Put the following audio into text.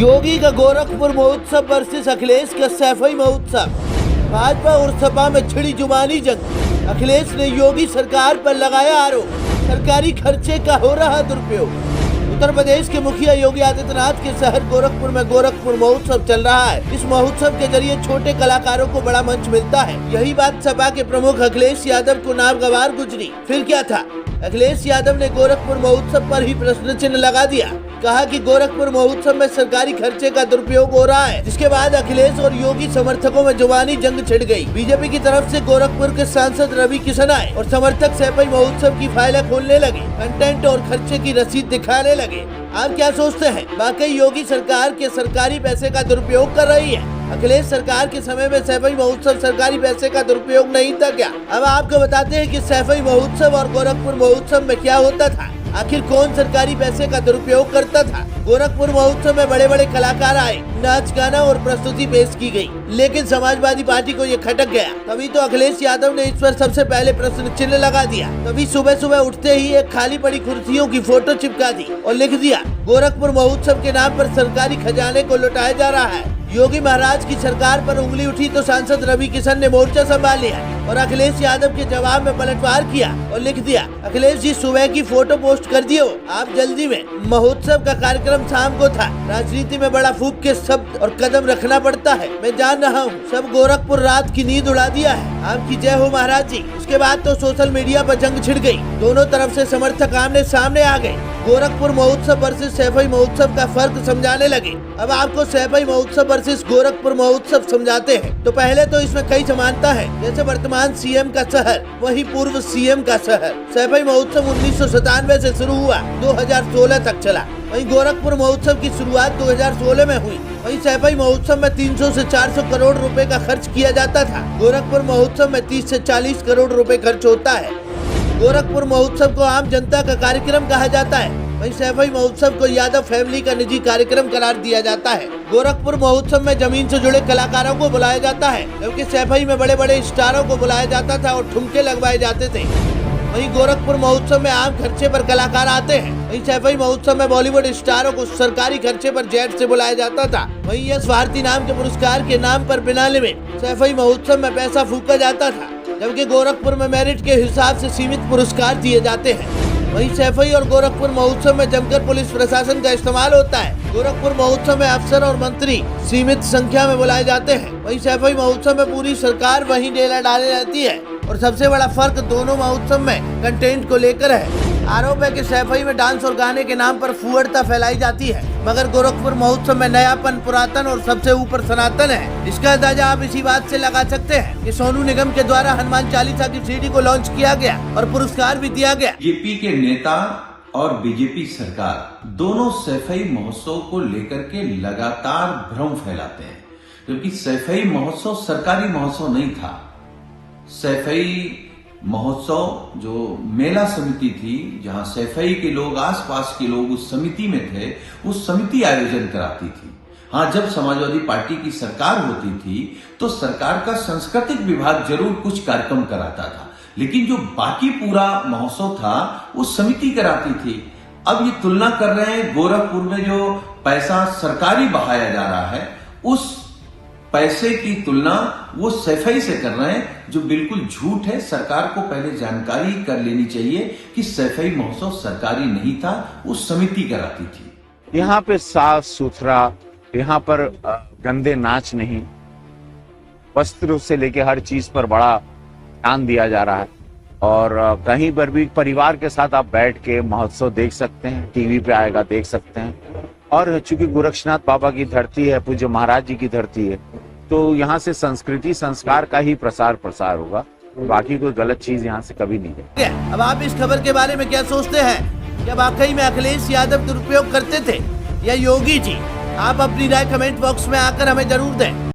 योगी का गोरखपुर महोत्सव वर्सेस अखिलेश का सैफई महोत्सव। भाजपा और सपा में छिड़ी जुबानी जंग। अखिलेश ने योगी सरकार पर लगाया आरोप, सरकारी खर्चे का हो रहा दुरुपयोग। उत्तर प्रदेश के मुखिया योगी आदित्यनाथ के शहर गोरखपुर में गोरखपुर महोत्सव चल रहा है। इस महोत्सव के जरिए छोटे कलाकारों को बड़ा मंच मिलता है। यही बात सपा के प्रमुख अखिलेश यादव को नागवार गुजरी। फिर क्या था, अखिलेश यादव ने गोरखपुर महोत्सव पर ही प्रश्न चिन्ह लगा दिया। कहा कि गोरखपुर महोत्सव में सरकारी खर्चे का दुरुपयोग हो रहा है, जिसके बाद अखिलेश और योगी समर्थकों में जुबानी जंग छिड़ गई। बीजेपी की तरफ से गोरखपुर के सांसद रवि किशन आए और समर्थक सैफई महोत्सव की फाइलें खोलने लगे, कंटेंट और खर्चे की रसीद दिखाने लगे। आप क्या सोचते हैं, वाकई योगी सरकार के सरकारी पैसे का दुरुपयोग कर रही है? अखिलेश सरकार के समय में सैफई महोत्सव सरकारी पैसे का दुरुपयोग नहीं था क्या? अब आपको बताते हैं कि सैफई महोत्सव और गोरखपुर महोत्सव में क्या होता था। आखिर कौन सरकारी पैसे का दुरुपयोग करता था? गोरखपुर महोत्सव में बड़े बड़े कलाकार आए, नाच गाना और प्रस्तुति पेश की गई, लेकिन समाजवादी पार्टी को ये खटक गया। तभी तो अखिलेश यादव ने इस पर सबसे पहले प्रश्न चिन्ह लगा दिया। तभी सुबह सुबह उठते ही एक खाली पड़ी कुर्सियों की फोटो चिपका दी और लिख दिया, गोरखपुर महोत्सव के नाम पर सरकारी खजाने को लुटाया जा रहा है। योगी महाराज की सरकार पर उंगली उठी तो सांसद रवि किशन ने मोर्चा संभाल लिया और अखिलेश यादव के जवाब में पलटवार किया और लिख दिया, अखिलेश जी सुबह की फोटो पोस्ट कर दियो, आप जल्दी में। महोत्सव का कार्यक्रम शाम को था। राजनीति में बड़ा फूंक के शब्द और कदम रखना पड़ता है, मैं जान रहा हूँ। सब गोरखपुर रात की नींद उड़ा दिया है, आपकी जय हो महाराज जी। उसके बाद तो सोशल मीडिया पर जंग छिड़ गई। दोनों तरफ से समर्थक आमने सामने आ गए। गोरखपुर महोत्सव वर्सेस सैफई महोत्सव का फर्क समझाने लगे। अब आपको सैफई महोत्सव वर्सेस गोरखपुर महोत्सव समझाते हैं। तो पहले तो इसमें कई समानता है, जैसे वर्तमान सीएम का शहर वही पूर्व सीएम का शहर। सैफई महोत्सव 1997 से शुरू हुआ, 2016 तक चला। वहीं गोरखपुर महोत्सव की शुरुआत 2016 में हुई। वहीं सैफई महोत्सव में 300 से 400 करोड़ रुपए का खर्च किया जाता था। गोरखपुर महोत्सव में 30 से 40 करोड़ रुपए खर्च होता है। गोरखपुर महोत्सव को आम जनता का कार्यक्रम कहा जाता है, वहीं सैफई महोत्सव को यादव फैमिली का निजी कार्यक्रम करार दिया जाता है। गोरखपुर महोत्सव में जमीन से जुड़े कलाकारों को बुलाया जाता है, जबकि सैफई में बड़े बड़े स्टारों को बुलाया जाता था और ठुमके लगवाए जाते थे। वहीं गोरखपुर महोत्सव में आम खर्चे पर कलाकार आते हैं। वहीं सैफई महोत्सव में बॉलीवुड स्टारों को सरकारी खर्चे पर जेट से बुलाया जाता था। वहीं यश भारती नाम के पुरस्कार के नाम पर बिना लिमिट सैफई महोत्सव में पैसा फूका जाता था, जबकि गोरखपुर में मेरिट के हिसाब से सीमित पुरस्कार दिए जाते हैं। वहीं सैफई और गोरखपुर महोत्सव में जमकर पुलिस प्रशासन का इस्तेमाल होता है। गोरखपुर महोत्सव में अफसर और मंत्री सीमित संख्या में बुलाए जाते हैं। वहीं सैफई महोत्सव में पूरी सरकार वहीं डेरा डाले रहती है। और सबसे बड़ा फर्क दोनों महोत्सव में कंटेंट को लेकर है। आरोप है कि सैफई में डांस और गाने के नाम पर फुहड़ता फैलाई जाती है, मगर गोरखपुर महोत्सव में नयापन, पुरातन और सबसे ऊपर सनातन है। इसका अंदाजा आप इसी बात से लगा सकते हैं कि सोनू निगम के द्वारा हनुमान चालीसा की सीडी को लॉन्च किया गया और पुरस्कार भी दिया गया। बीजेपी के नेता और बीजेपी सरकार दोनों सैफई महोत्सव को लेकर के लगातार भ्रम फैलाते हैं, क्योंकि सैफई महोत्सव सरकारी महोत्सव नहीं था। सैफई महोत्सव जो मेला समिति थी, जहां सैफई के लोग, आसपास के लोग उस समिति में थे, उस समिति आयोजन कराती थी। हाँ, जब समाजवादी पार्टी की सरकार होती थी तो सरकार का सांस्कृतिक विभाग जरूर कुछ कार्यक्रम कराता था, लेकिन जो बाकी पूरा महोत्सव था उस समिति कराती थी। अब ये तुलना कर रहे हैं, गोरखपुर में जो पैसा सरकारी बहाया जा रहा है उस पैसे की तुलना वो सैफई से कर रहे हैं, जो बिल्कुल झूठ है। सरकार को पहले जानकारी कर लेनी चाहिए कि सैफई महोत्सव सरकारी नहीं था, उस समिति कराती थी। यहाँ पे साफ सुथरा, यहाँ पर गंदे नाच नहीं, वस्त्र से लेके हर चीज पर बड़ा ध्यान दिया जा रहा है। और कहीं पर भी परिवार के साथ आप बैठ के महोत्सव देख सकते हैं, टीवी पे आएगा देख सकते हैं। और चूंकि गोरक्षनाथ बाबा की धरती है, पूज्य महाराज जी की धरती है, तो यहाँ से संस्कृति संस्कार का ही प्रसार होगा, बाकी कोई गलत चीज यहाँ से कभी नहीं है। अब आप इस खबर के बारे में क्या सोचते हैं? क्या वाकई में अखिलेश यादव दुरुपयोग करते थे या योगी जी? आप अपनी राय कमेंट बॉक्स में आकर हमें जरूर दें।